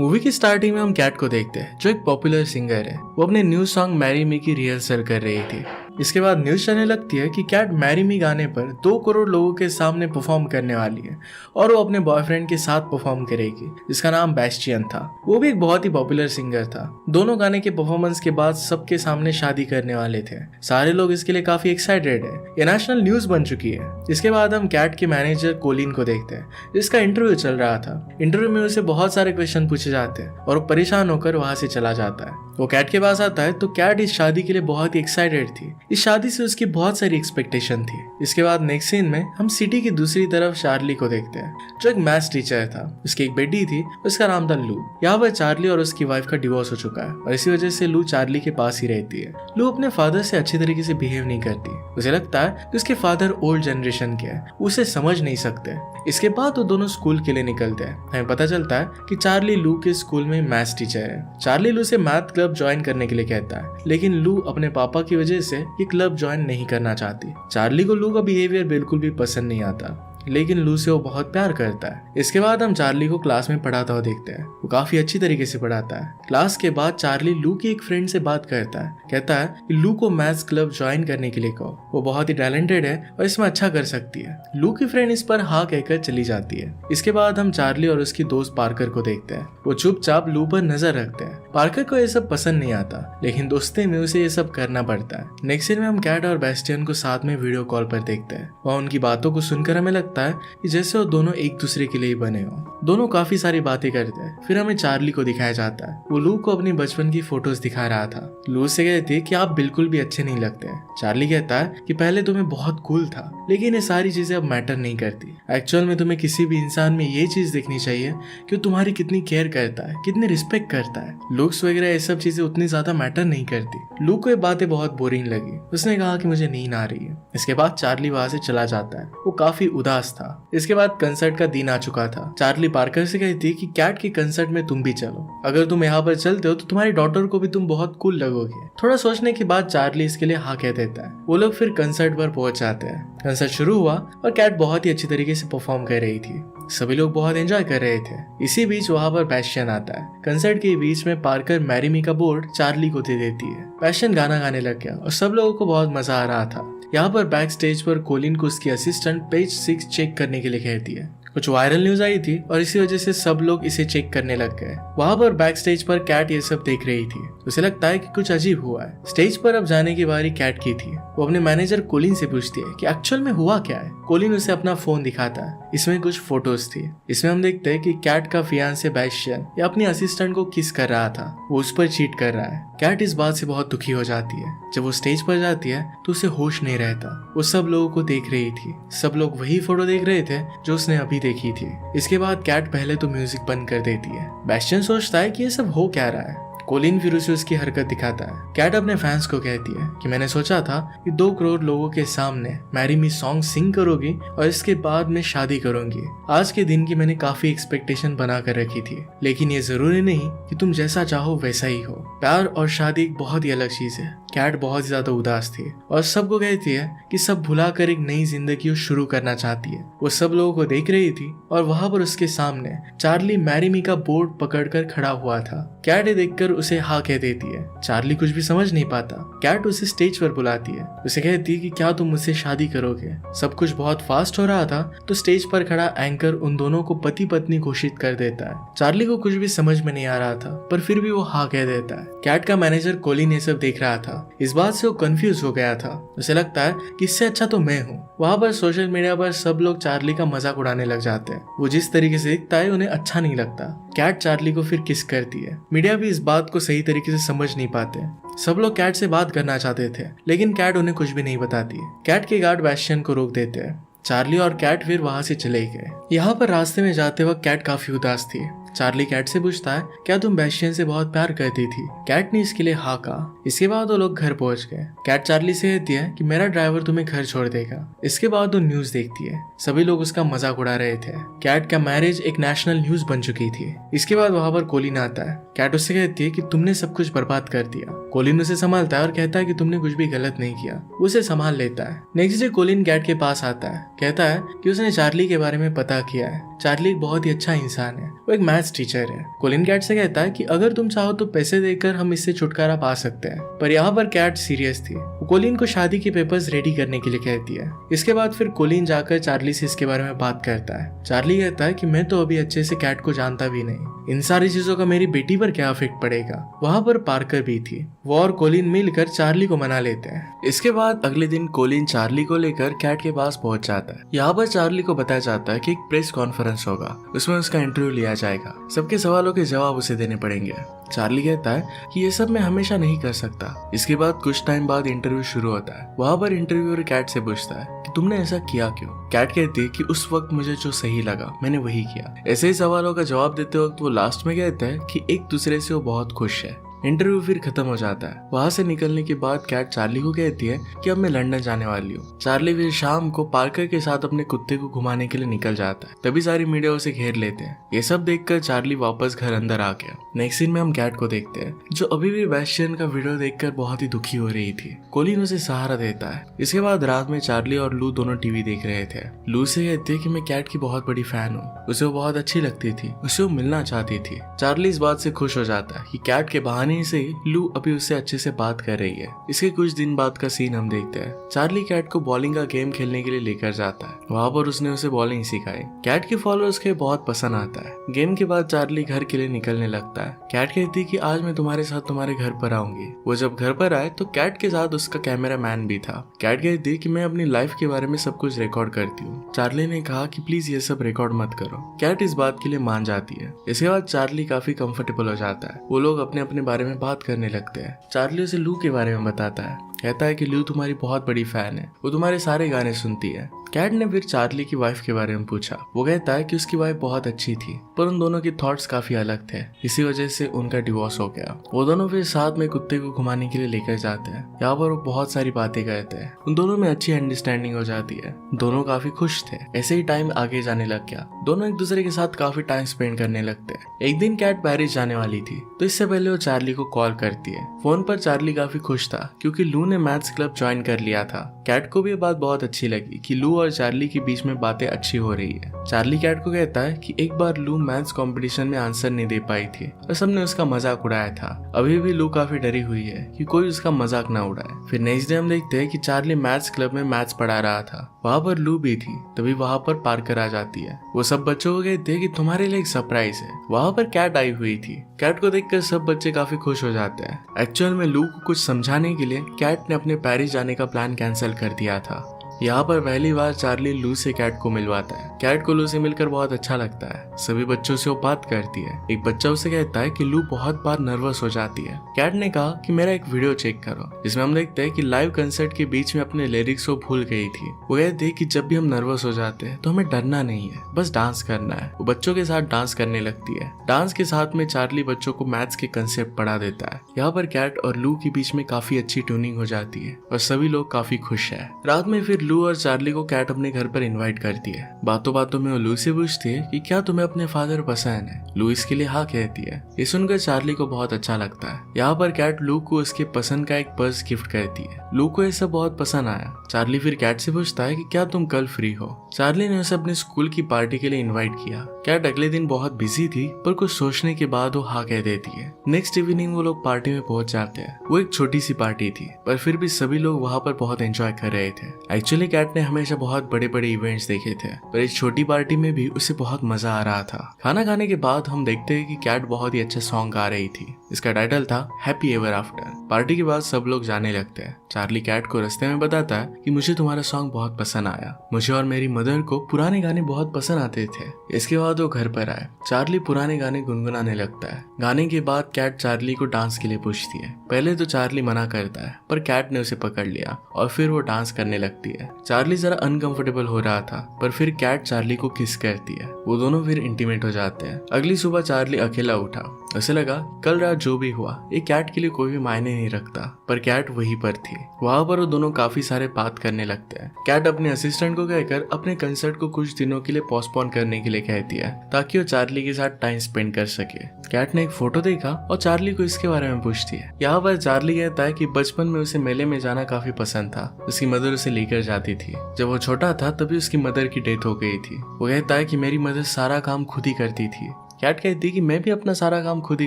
Movie की starting में हम कैट को देखते हैं जो एक पॉपुलर सिंगर है। वो अपने न्यू सॉन्ग मैरी मी की रिहर्सल कर रही थी। इसके बाद न्यूज चलने लगती है कि कैट मैरी मी गाने पर 2 करोड़ लोगों के सामने परफॉर्म करने वाली है और वो अपने बॉयफ्रेंड के साथ परफॉर्म करेगी जिसका नाम बेस्टियन था। वो भी एक बहुत ही पॉपुलर सिंगर था। दोनों गाने के परफॉर्मेंस के बाद सबके सामने शादी करने वाले थे। सारे लोग इसके लिए काफी एक्साइटेड है। ये नेशनल न्यूज बन चुकी है। इसके बाद हम कैट के मैनेजर कोलिन को देखते हैं जिसका इंटरव्यू चल रहा था। इंटरव्यू में उसे बहुत सारे क्वेश्चन पूछे जाते हैं और वो परेशान होकर वहां से चला जाता है। वो कैट के पास आता है तो कैट इस शादी के लिए बहुत ही एक्साइटेड थी। इस शादी से उसकी बहुत सारी एक्सपेक्टेशन थी। इसके बाद नेक्स्ट सीन में हम सिटी की दूसरी तरफ चार्ली को देखते हैं जो एक मैथ्स टीचर था। उसकी एक बेटी थी, उसका नाम था लू। यहाँ पर चार्ली और उसकी वाइफ का डिवोर्स हो चुका है और इसी वजह से लू चार्ली के पास ही रहती है। लू अपने फादर से अच्छी तरीके से बिहेव नहीं करती। उसे लगता है कि उसके फादर ओल्ड जनरेशन के हैं, उसे समझ नहीं सकते। इसके बाद वो दोनों स्कूल के लिए निकलते हैं। हमें पता चलता है कि चार्ली लू के स्कूल में मैथ्स टीचर है। चार्ली लू से मैथ क्लब ज्वाइन करने के लिए कहता है लेकिन लू अपने पापा की वजह से ये क्लब ज्वाइन नहीं करना चाहती। चार्ली को लू का बिहेवियर बिल्कुल भी पसंद नहीं आता लेकिन लू से वो बहुत प्यार करता है। इसके बाद हम चार्ली को क्लास में पढ़ाता हुआ देखते हैं। वो काफी अच्छी तरीके से पढ़ाता है। क्लास के बाद चार्ली लू की एक फ्रेंड से बात करता है। कहता है कि लू को मैथ्स क्लब ज्वाइन करने के लिए कहो, वो बहुत ही टैलेंटेड है और इसमें अच्छा कर सकती है। लू की फ्रेंड इस पर हाँ कहकर चली जाती है। इसके बाद हम चार्ली और उसकी दोस्त पार्कर को देखते हैं। वो चुपचाप लू पर नजर रखते हैं। पार्कर को ये सब पसंद नहीं आता लेकिन दोस्ती में उसे ये सब करना पड़ता है। नेक्स्ट सीन में हम कैट और बेस्टियन को साथ में वीडियो कॉल पर देखते हैं। वहाँ उनकी बातों को सुनकर हमें लगता है कि जैसे वो दोनों एक दूसरे के लिए बने हो। दोनों काफी सारी बातें करते हैं। फिर हमें चार्ली को दिखाया जाता है। वो लू को अपनी बचपन की फोटोज दिखा रहा था। लू से कहती है कि आप बिल्कुल भी अच्छे नहीं लगते। चार्ली कहता है कि पहले तुम्हें बहुत कूल था लेकिन ये सारी चीजें अब मैटर नहीं करती। एक्चुअल में तुम्हें किसी भी इंसान में ये चीज देखनी चाहिए कि वो तुम्हारी कितनी केयर करता है, कितनी रिस्पेक्ट करता है। लुक्स वगैरह ये सब चीजें उतनी ज्यादा मैटर नहीं करती। लू को ये बातें बहुत बोरिंग लगी। उसने कहा कि मुझे नींद आ रही है। इसके बाद चार्ली वहां से चला जाता है। वो काफी उदास था। इसके बाद कंसर्ट का दिन आ चुका था। चार्ली पार्कर से कहती कि कैट के कंसर्ट में तुम भी चलो। अगर तुम यहाँ पर चलते हो तो तुम्हारी डॉटर को भी तुम बहुत कूल लगोगे। थोड़ा सोचने के बाद चार्ली इसके लिए हाँ कह देता है। वो लोग फिर कंसर्ट पर पहुंच जाते हैं। कंसर्ट शुरू हुआ और कैट बहुत ही अच्छी तरीके से परफॉर्म कर रही थी। सभी लोग बहुत एंजॉय कर रहे थे। इसी बीच वहाँ पर बेस्टियन आता है। कंसर्ट के बीच में पार्कर मैरी मी का बोर्ड चार्ली को दे देती है। बेस्टियन गाना गाने लग गया और सब लोगों को बहुत मजा आ रहा था। यहाँ पर बैक स्टेज पर कोलिन को उसकी असिस्टेंट पेज 6 चेक करने के लिए कहती है। कुछ वायरल न्यूज आई थी और इसी वजह से सब लोग इसे चेक करने लग गए। वहां पर बैक स्टेज पर कैट ये सब देख रही थी। उसे लगता है कि कुछ अजीब हुआ है। स्टेज पर अब जाने की बारी कैट की थी। वो अपने मैनेजर कोलिन से पूछती है कि एक्चुअल में हुआ क्या है। कोलिन उसे अपना फोन दिखाता है। इसमें कुछ फोटोज थी। इसमें हम देखते हैं कि कैट का फियांसे बेस्टियन या अपनी असिस्टेंट को किस कर रहा था। वो उस पर चीट कर रहा है। कैट इस बात से बहुत दुखी हो जाती है। जब वो स्टेज पर जाती है तो उसे होश नहीं रहता। वो सब लोगों को देख रही थी। सब लोग वही फोटो देख रहे थे जो उसने अभी देखी थी। इसके बाद कैट पहले तो म्यूजिक बंद कर देती है। बेस्टियन सोचता है कि ये सब हो क्या रहा है। कोलिन फिर उसे उसकी हरकत दिखाता है। कैट अपने फैंस को कहती है कि मैंने सोचा था कि 2 करोड़ लोगों के सामने मैरी मी सॉन्ग सिंग करोगी और इसके बाद मैं शादी करूंगी। आज के दिन की मैंने काफी एक्सपेक्टेशन बना कर रखी थी लेकिन ये जरूरी नहीं कि तुम जैसा चाहो वैसा ही हो। प्यार और शादी एक बहुत ही अलग चीज है। कैट बहुत ज्यादा उदास थी और सबको कहती है कि सब भुलाकर एक नई जिंदगी शुरू करना चाहती है। वो सब लोगों को देख रही थी और वहां पर उसके सामने चार्ली मैरी मी का बोर्ड पकड़कर खड़ा हुआ था। कैट ये देखकर उसे हाँ कह देती है। चार्ली कुछ भी समझ नहीं पाता। कैट उसे स्टेज पर बुलाती है। उसे कहती है कि क्या तुम मुझसे शादी करोगे। सब कुछ बहुत फास्ट हो रहा था तो स्टेज पर खड़ा एंकर उन दोनों को पति पत्नी घोषित कर देता है। चार्ली को कुछ भी समझ में नहीं आ रहा था पर फिर भी वो हाँ कह देता है। कैट का मैनेजर कोलिन ये सब देख रहा था। इस बात से वो कंफ्यूज हो गया था। उसे लगता है कि इससे अच्छा तो मैं हूँ। वहाँ पर सोशल मीडिया पर सब लोग चार्ली का मजाक उड़ाने लग जाते हैं। वो जिस तरीके से दिखता है उन्हें अच्छा नहीं लगता। कैट चार्ली को फिर किस करती है। मीडिया भी इस बात को सही तरीके से समझ नहीं पाते। सब लोग कैट से बात करना चाहते थे लेकिन कैट उन्हें कुछ भी नहीं बताती। कैट के गार्ड बेस्टियन को रोक देते हैं। चार्ली और कैट फिर वहां से चले गए। यहाँ पर रास्ते में जाते वक्त कैट काफी उदास थी। चार्ली कैट से पूछता है क्या तुम बेस्टियन से बहुत प्यार करती थी। कैट ने इसके लिए हाँ कहा। इसके बाद वो लोग घर पहुंच गए। कैट चार्ली से कहती है कि मेरा ड्राइवर तुम्हें घर छोड़ देगा। इसके बाद वो न्यूज देखती है। सभी लोग उसका मजाक उड़ा रहे थे। कैट का मैरिज एक नेशनल न्यूज बन चुकी थी। इसके बाद वहां पर कोलिन आता है। कैट उससे कहती है कि तुमने सब कुछ बर्बाद कर दिया। कोलिन उसे संभालता है और कहता है कि तुमने कुछ भी गलत नहीं किया। वो उसे संभाल लेता है। नेक्स्ट डे कोलिन कैट के पास आता है, कहता है कि उसने चार्ली के बारे में पता किया है। चार्ली एक बहुत ही अच्छा इंसान है, वो एक मैथ्स टीचर है। कोलिन कैट से कहता है कि अगर तुम चाहो तो पैसे देकर हम इससे छुटकारा पा सकते हैं, पर यहाँ पर कैट सीरियस थी। वो कोलिन को शादी के पेपर्स रेडी करने के लिए कहती है। इसके बाद फिर कोलिन जाकर चार्ली से इसके बारे में बात करता है। चार्ली कहता है कि मैं तो अभी अच्छे से कैट को जानता भी नहीं, इन सारी चीजों का मेरी बेटी पर क्या इफेक्ट पड़ेगा। वहाँ पर पार्कर भी थी। वो और कोलिन मिलकर चार्ली को मना लेते हैं। इसके बाद अगले दिन कोलिन चार्ली को लेकर कैट के पास पहुंच जाता है। यहाँ पर चार्ली को बताया जाता है कि एक प्रेस कॉन्फ्रेंस होगा, उसमें उसका इंटरव्यू लिया जाएगा। सबके सवालों के जवाब उसे देने पड़ेंगे। चार्ली कहता है कि ये सब मैं हमेशा नहीं कर सकता। इसके बाद कुछ टाइम बाद इंटरव्यू शुरू होता है। वहाँ पर इंटरव्यूअर कैट से पूछता है कि तुमने ऐसा किया क्यों। कैट कहती है कि उस वक्त मुझे जो सही लगा मैंने वही किया। ऐसे ही सवालों का जवाब देते वक्त वो लास्ट में कहता है कि एक दूसरे से वो बहुत खुश है। इंटरव्यू फिर खत्म हो जाता है। वहाँ से निकलने के बाद कैट चार्ली को कहती है कि अब मैं लंदन जाने वाली हूँ। चार्ली फिर शाम को पार्कर के साथ अपने कुत्ते को घुमाने के लिए निकल जाता है। तभी सारी मीडिया उसे घेर लेते हैं। ये सब देखकर चार्ली वापस घर अंदर आ गया। नेक्स्ट सीन में हम कैट को देखते हैं, जो अभी भी बेस्टियन का वीडियो देखकर बहुत ही दुखी हो रही थी। कोलिन उसे सहारा देता है। इसके बाद रात में चार्ली और लू दोनों टीवी देख रहे थे। लू से कहती है कि मैं कैट की बहुत बड़ी फैन हूँ, उसे वो बहुत अच्छी लगती थी, उसे वो मिलना चाहती थी। चार्ली इस बात से खुश हो जाता है कि कैट के बहाने से लू अभी उससे अच्छे से बात कर रही है। इसके कुछ दिन बाद का सीन हम देखते हैं। चार्ली कैट को बॉलिंग का गेम खेलने के लिए लेकर जाता है। वहाँ पर उसने उसे बॉलिंग सिखाई। कैट के फॉलोअर्स के बहुत पसंद आता है। गेम के बाद चार्ली घर के लिए निकलने लगता है। कैट कहती है कि आज मैं तुम्हारे साथ तुम्हारे घर पर आऊंगी। वो जब घर पर आए तो कैट के साथ उसका कैमरा मैन भी था। कैट कहती है कि मैं अपनी लाइफ के बारे में सब कुछ रिकॉर्ड करती हूँ। चार्ली ने कहा कि प्लीज ये सब रिकॉर्ड मत करो। कैट इस बात के लिए मान जाती है। इसके बाद चार्ली काफी कंफर्टेबल हो जाता है। वो लोग अपने अपने बारे में बात करने लगते हैं। चार्ली उसे लू के बारे में बताता है। कहता है कि लू तुम्हारी बहुत बड़ी फैन है, वो तुम्हारे सारे गाने सुनती है। कैट ने फिर चार्ली की वाइफ के बारे में पूछा। वो कहता है कि उसकी वाइफ बहुत अच्छी थी, पर उन दोनों के थॉट्स काफी अलग थे, इसी वजह से उनका डिवोर्स हो गया। वो दोनों फिर साथ में कुत्ते को घुमाने के लिए लेकर जाते हैं। यहाँ पर वो बहुत सारी बातें करते हैं। उन दोनों में अच्छी अंडरस्टैंडिंग हो जाती है। दोनों काफी खुश थे। ऐसे ही टाइम आगे जाने लग गया। दोनों एक दूसरे के साथ काफी टाइम स्पेंड करने लगते हैं। एक दिन कैट पेरिस जाने वाली थी, तो इससे पहले वो चार्ली को कॉल करती है। फोन पर चार्ली काफी खुश था क्योंकि लू ने मैथ्स क्लब ज्वाइन कर लिया था। कैट को भी ये बात बहुत अच्छी लगी कि लू और चार्ली के बीच में बातें अच्छी हो रही है। चार्ली कैट को कहता है कि एक बार लू मैथ्स कंपटीशन में आंसर नहीं दे पाई थी और सबने उसका मजाक उड़ाया था। अभी भी लू काफी डरी हुई है कि कोई उसका मजाक ना उड़ाए। फिर नेक्स्ट डे हम देखते हैं कि चार्ली मैथ्स क्लब में मैथ्स पढ़ा रहा था। वहाँ पर लू भी थी। तभी वहाँ पर पार्कर आ जाती है। वो सब बच्चों को कहते हैं कि तुम्हारे लिए एक सरप्राइज है। वहाँ पर कैट आई हुई थी। कैट को देखकर सब बच्चे काफी खुश हो जाते हैं। एक्चुअल में लू को कुछ समझाने के लिए कैट ने अपने पेरिस जाने का प्लान कैंसिल कर दिया था। यहाँ पर पहली बार चार्ली लू से कैट को मिलवाता है। कैट को लू से मिलकर बहुत अच्छा लगता है। सभी बच्चों से वो बात करती है। एक बच्चा उसे कहता है कि लू बहुत बार नर्वस हो जाती है। कैट ने कहा कि मेरा एक वीडियो चेक करो, जिसमें हम देखते हैं कि लाइव कंसर्ट के बीच में अपने लिरिक्स को भूल गई थी। वो कहते हैं कि जब भी हम नर्वस हो जाते हैं तो हमें डरना नहीं है, बस डांस करना है। वो बच्चों के साथ डांस करने लगती है। डांस के साथ में चार्ली बच्चों को मैथ्स के कंसेप्ट पढ़ा देता है। यहाँ पर कैट और लू के बीच में काफी अच्छी ट्यूनिंग हो जाती है और सभी लोग काफी खुश है। रात में फिर लू और चार्ली को कैट अपने घर पर इनवाइट करती है। बातों बातों में वो लू से पूछती है कि क्या तुम्हें अपने फादर पसंद है। लू इसके लिए हाँ कहती है। ये सुनकर चार्ली को बहुत अच्छा लगता है। यहाँ पर कैट लू को उसके पसंद का एक पर्स गिफ्ट करती है। लू को ये सब बहुत पसंद आया। चार्ली फिर कैट से पूछता है कि क्या तुम कल फ्री हो। चार्ली ने उसे अपने स्कूल की पार्टी के लिए इनवाइट किया। कैट अगले दिन बहुत बिजी थी, पर कुछ सोचने के बाद वो हाँ कह देती है। नेक्स्ट इवनिंग वो लोग पार्टी में पहुंच जाते हैं। वो एक छोटी सी पार्टी थी, पर फिर भी सभी लोग वहाँ पर बहुत एंजॉय कर रहे थे। एक्चुअली कैट ने हमेशा बहुत बड़े बड़े इवेंट्स देखे थे, पर इस छोटी पार्टी में भी उसे बहुत मजा आ रहा था। खाना खाने के बाद हम देखते हैं कि कैट बहुत ही अच्छा सॉन्ग गा रही थी। इसका टाइटल था हैप्पी एवर आफ्टर। पार्टी के बाद सब लोग जाने लगते हैं। चार्ली कैट को रास्ते में बताता है कि मुझे तुम्हारा सॉन्ग बहुत पसंद आया। मुझे और मेरी मदर को पुराने गाने बहुत पसंद आते थे। इसके बाद वो घर पर आए। चार्ली पुराने गाने गुनगुनाने लगता है। गाने के बाद कैट चार्ली को डांस के लिए पूछती है। पहले तो चार्ली मना करता है, पर कैट ने उसे पकड़ लिया और फिर वो डांस करने लगती है। चार्ली जरा अनकंफर्टेबल हो रहा था, पर फिर कैट चार्ली को किस करती है। वो दोनों फिर इंटीमेट हो जाते हैं। अगली सुबह चार्ली अकेला उठा। उसे लगा कल रात जो भी हुआ ये कैट के लिए कोई भी मायने नहीं रखता, पर कैट वहीं पर थी। वहां पर वो दोनों काफी सारे बात करने लगते हैं। कैट अपने असिस्टेंट को कहकर अपने कंसर्ट को कुछ दिनों के लिए पोस्टपोन करने के लिए कहती है ताकि वो चार्ली के साथ टाइम स्पेंड कर सके। कैट ने एक फोटो देखा और चार्ली को इसके बारे में पूछती है। यहाँ पर चार्ली कहता है कि बचपन में उसे मेले में जाना काफी पसंद था, उसकी मदर उसे लेकर जाती थी। जब वो छोटा था तभी उसकी मदर की डेथ हो गई थी। वो कहता है कि मेरी मदर सारा काम खुद ही करती थी। कैट कहती है कि मैं भी अपना सारा काम खुद ही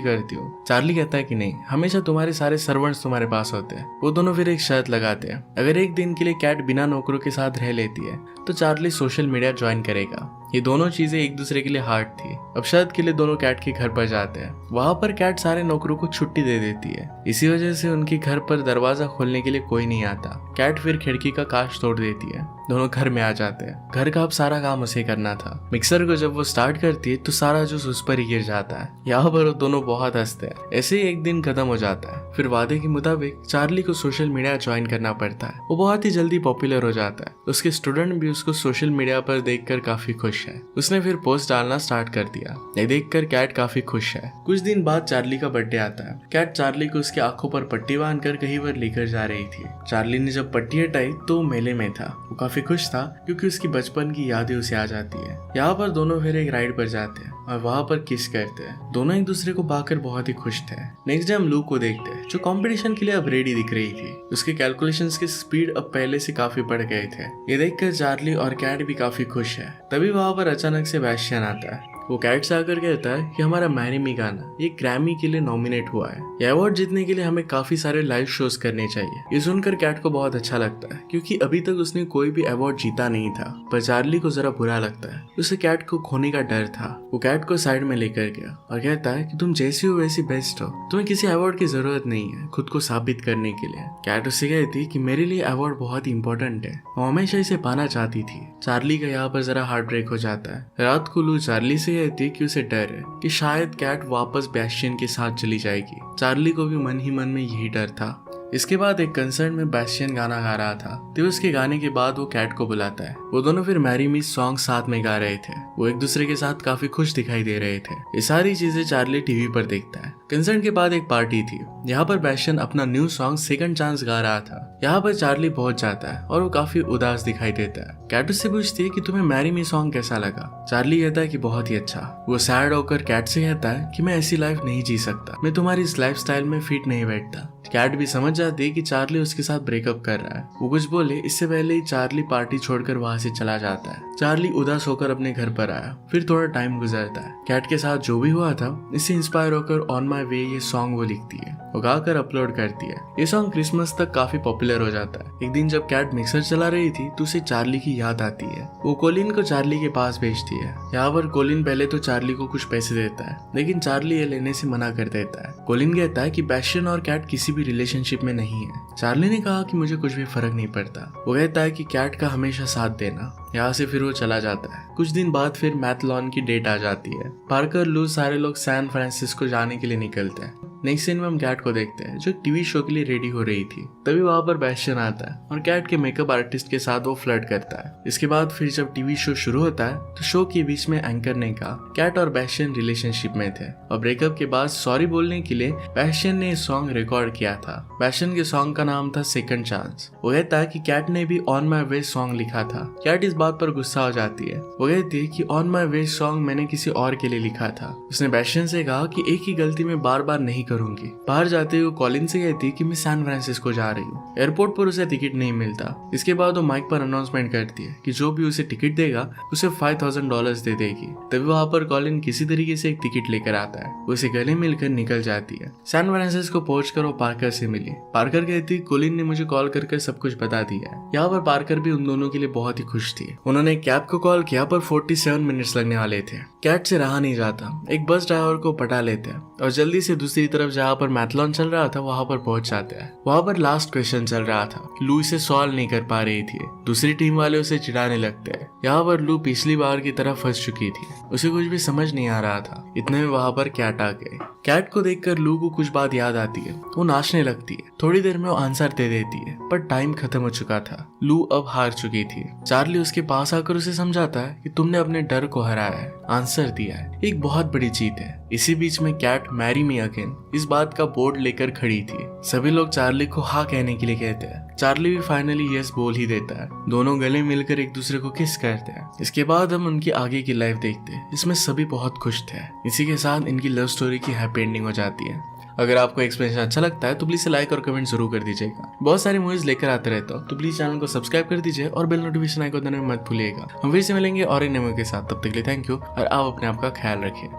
करती हूँ। चार्ली कहता है कि नहीं, हमेशा तुम्हारे सारे सर्वेंट्स तुम्हारे पास होते हैं। वो दोनों फिर एक शर्त लगाते हैं, अगर एक दिन के लिए कैट बिना नौकरों के साथ रह लेती है तो चार्ली सोशल मीडिया ज्वाइन करेगा। ये दोनों चीजें एक दूसरे के लिए हार्ड थी। अब शर्त के लिए दोनों कैट के घर पर जाते हैं। वहां पर कैट सारे नौकरों को छुट्टी दे देती है। इसी वजह से उनके घर पर दरवाजा खोलने के लिए कोई नहीं आता। कैट फिर खिड़की का कांच तोड़ देती है। दोनों घर में आ जाते हैं। घर का अब सारा काम उसे करना था। मिक्सर को जब वो स्टार्ट करती है तो सारा जूस उस पर ही गिर जाता है। यहाँ पर वो दोनों बहुत हंसते हैं। ऐसे ही एक दिन खत्म हो जाता है। फिर वादे के मुताबिक चार्ली को सोशल मीडिया ज्वाइन करना पड़ता है। वो बहुत ही जल्दी पॉपुलर हो जाता है। उसके स्टूडेंट भी उसको सोशल मीडिया पर देखकर काफी खुश है। उसने फिर पोस्ट डालना स्टार्ट कर दिया। ये देखकर कैट काफी खुश है। कुछ दिन बाद चार्ली का बर्थडे आता है। कैट चार्ली को उसकी आंखों पर पट्टी बांधकर कहीं पर लेकर जा रही थी। चार्ली ने जब पट्टी हटाई तो मेले में था। वो काफी खुश था क्योंकि उसकी बचपन की यादें उसे आ जाती है। यहाँ पर दोनों फिर एक राइड पर जाते हैं और वहाँ पर किस करते हैं। दोनों एक दूसरे को पाकर बहुत ही खुश थे। नेक्स्ट डे हम लू को देखते हैं जो कंपटीशन के लिए अब रेडी दिख रही थी। उसके कैलकुलेशंस की स्पीड अब पहले से काफी बढ़ गए थे। ये देखकर चार्ली और कैट भी काफी खुश है। तभी वहाँ पर अचानक से बैस्टियन आता है। वो कैट से आकर कहता है कि हमारा मैरी मी गाना ये ग्रैमी के लिए नॉमिनेट हुआ है। ये अवार्ड जीतने के लिए हमें काफी सारे लाइव शोज करने चाहिए। ये सुनकर कैट को बहुत अच्छा लगता है क्योंकि अभी तक उसने कोई भी अवार्ड जीता नहीं था। पर चार्ली को जरा बुरा लगता है। उसे कैट को खोने का डर था। वो कैट को साइड में लेकर गया और कहता है कि तुम जैसी हो वैसी बेस्ट हो, तुम्हें किसी अवार्ड की जरूरत नहीं है खुद को साबित करने के लिए। कैट उससे कहती कि मेरे लिए अवार्ड बहुत ही इंपॉर्टेंट है, वो हमेशा इसे पाना चाहती थी। चार्ली का यहाँ पर जरा हार्ट ब्रेक हो जाता है। रात को लू चार्ली से कहती कि उसे डर है कि शायद कैट वापस बैस्टियन के साथ चली जाएगी। चार्ली को भी मन ही मन में यही डर था। इसके बाद एक कंसर्ट में बैस्टियन गाना गा रहा था। तो उसके गाने के बाद वो कैट को बुलाता है। वो दोनों फिर मैरी मी सॉन्ग साथ में गा रहे थे। वो एक दूसरे के साथ काफी खुश दिखाई दे रहे थे। ये सारी चीजें चार्ली टीवी पर देखता है। कंसर्ट के बाद एक पार्टी थी। यहाँ पर बैस्टियन अपना न्यू सॉन्ग सेकंड चांस गा रहा था। यहाँ पर चार्ली पहुंच जाता है और वो काफी उदास दिखाई देता है। कैट उससे पूछती है कि तुम्हें मैरी मी सॉन्ग कैसा लगा। चार्ली कहता है कि बहुत ही अच्छा। वो सैड होकर कैट से कहता है कि मैं ऐसी लाइफ नहीं जी सकता, मैं तुम्हारी इस लाइफ स्टाइल में फिट नहीं बैठता। कैट भी समझ जाती है कि चार्ली उसके साथ ब्रेकअप कर रहा है। वो कुछ बोले इससे पहले ही चार्ली पार्टी छोड़कर वहां से चला जाता है। चार्ली उदास होकर अपने घर पर आया। फिर थोड़ा टाइम गुजरता है। कैट के साथ जो भी हुआ था इससे इंस्पायर होकर ऑन माई वे ये सॉन्ग वो लिखती है। वो गाकर अपलोड करती है। ये सॉन्ग क्रिसमस तक काफी पॉपुलर हो जाता है। एक दिन जब कैट मिक्सर चला रही थी तो उसे चार्ली की याद आती है। वो कोलिन को चार्ली के पास भेजती है। यहाँ पर कोलिन पहले तो चार्ली को कुछ पैसे देता है, लेकिन चार्ली ये लेने से मना कर देता है। कोलिन कहता है कि बैस्टियन और कैट किसी भी रिलेशनशिप में नहीं है। चार्ली ने कहा कि मुझे कुछ भी फर्क नहीं पड़ता। वो कहता है कि कैट का हमेशा साथ देना। यहाँ से फिर वो चला जाता है। कुछ दिन बाद फिर मैथलॉन की डेट आ जाती है। पार्कर, लू सारे लोग सैन फ्रांसिस्को जाने के लिए निकलते हैं। नेक्स्ट सीन में हम कैट को देखते हैं जो टीवी शो के लिए रेडी हो रही थी। तभी वहां पर बैस्टियन आता है और कैट के मेकअप आर्टिस्ट के साथ वो फ्लर्ट करता है। इसके बाद फिर जब टीवी शो शुरू होता है तो शो के बीच में एंकर ने कहा कैट और बैस्टियन रिलेशनशिप में थे और ब्रेकअप के बाद सॉरी बोलने के लिए बैस्टियन ने सॉन्ग रिकॉर्ड किया था। बैस्टियन के सॉन्ग का नाम था सेकंड चांस। वो कहता है कि कैट ने भी ऑन माई वे सॉन्ग लिखा था। कैट इस बात पर गुस्सा हो जाती है। वो कहती है कि ऑन माई वे सॉन्ग मैंने किसी और के लिए लिखा था। उसने बैस्टियन से कहा कि एक ही गलती में बार बार नहीं करूंगी। बाहर जाते हुए कॉलिन से कहती कि मैं सैन फ्रांसिस्को जा रही हूँ। एयरपोर्ट पर उसे टिकट नहीं मिलता। इसके बाद वो माइक पर अनाउंसमेंट करती है कि जो भी उसे टिकट देगा उसे $5,000 दे देगी। तभी वहां पर कॉलिन किसी तरीके से एक टिकट लेकर आता है। उसे गले मिलकर निकल जाती है। सैन फ्रांसिस्को पहुंचकर वो पार्कर से मिली। पार्कर कहती कॉलिन ने मुझे कॉल करके सब कुछ बता दिया है। यहाँ पर पार्कर भी उन दोनों के लिए बहुत ही खुश थी। उन्होंने कैब को कॉल किया पर 47 मिनट्स लगने वाले थे। कैट से रहा नहीं जाता। एक बस ड्राइवर को पटा लेते हैं और जल्दी से दूसरी तरफ तरफ जहाँ पर मैथलॉन चल रहा था वहाँ पर पहुंच जाते हैं। वहाँ पर लास्ट क्वेश्चन चल रहा था। लू इसे सॉल्व नहीं कर पा रही थी। दूसरी टीम वाले उसे चिढ़ाने लगते हैं। यहाँ पर लू पिछली बार की तरह फंस चुकी थी। उसे कुछ भी समझ नहीं आ रहा था। इतने में वहाँ पर कैट आ गए। कैट को देखकर लू को कुछ बात याद आती है। वो नाचने लगती है। थोड़ी देर में वो आंसर दे देती है, पर टाइम खत्म हो चुका था। लू अब हार चुकी थी। चार्ली उसके पास आकर उसे समझाता है कि तुमने अपने डर को हराया है, आंसर दिया है, एक बहुत बड़ी जीत है। इसी बीच में कैट मैरी मी अगेन इस बात का बोर्ड लेकर खड़ी थी। सभी लोग चार्ली को हाँ कहने के लिए कहते हैं। चार्ली भी फाइनली यस बोल ही देता है। दोनों गले मिलकर एक दूसरे को किस करते हैं। इसके बाद हम उनकी आगे की लाइफ देखते हैं। इसमें सभी बहुत खुश थे। इसी के साथ इनकी लव स्टोरी की हैप्पी एंडिंग हो जाती है। अगर आपको एक्सप्लेनेशन अच्छा लगता है तो प्लीज लाइक और कमेंट जरूर कर दीजिएगा। बहुत सारी मूवीज लेकर आते रहता हूँ, तो प्लीज चैनल को सब्सक्राइब कर दीजिए और बेल नोटिफिकेशन आइकन दबाना मत भूलिएगा। हम फिर से मिलेंगे और एक नए मूवी के साथ। तब तक के लिए थैंक यू और आप अपने आप का ख्याल रखिए।